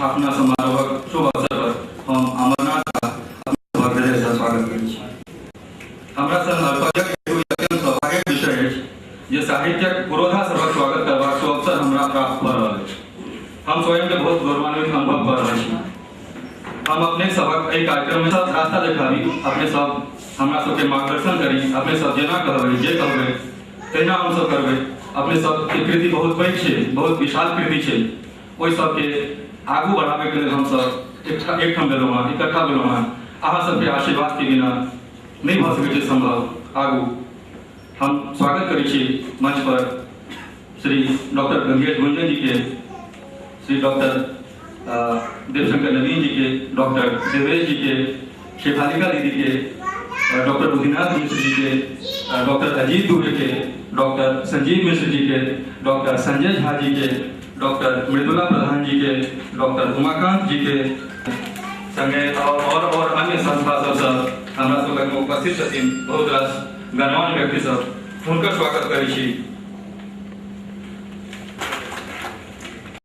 स्थापना समारोह शुभ अवसर पर हम अमरनाथ अपना हृदय से स्वागत करै छी। हमरा सन अल्पज्ञक अत्यंत सौभाग्यक विषय अछि जे साहित्यक पुरोधा सभक स्वागत करबाक अवसर हमरा प्राप्त भऽ रहल अछि। हम स्वयं के बहुत गौरवान्वित अनुभव कर रहे हैं। हम अपने सबक एक कार्यक्रम में सब रास्ता देखाबी, अपने सब हमरा सबके मार्गदर्शन करी, अपने सब जेना कहबै जे कहबै तेना हम सब करबै। अपने सब के कृति बहुत पैघ छै, बहुत विशाल कृति छै, ओहि सबके आगू बढ़ाबे के लेल हम सब एकठाम भेलहुँ हँ, इकट्ठा भेलहुँ हँ। अहाँ सबके आशीर्वाद के बिना नहीं भऽ सकै छै संभव। आगू हम स्वागत करै छी मंच पर श्री डॉक्टर गंगेश गुंजन जी के, श्री डॉक्टर देवशंकर नवीन जी के, डॉक्टर देवेश जी के, शेफालिका दीदी के, डॉक्टर उदिनाथ मिश्र जी के, डॉक्टर अजीत दुबे के, डॉक्टर संजीव मिश्र जी के, डॉक्टर संजय झा जी के, डॉक्टर मृदुला प्रधान जी के, डॉक्टर उमाकांत जी के संगे और अन्य संस्था सब हमरा सबके उपस्थित छथिन। बहुत रास गणमान्य व्यक्ति सब हुनकर स्वागत करै छी।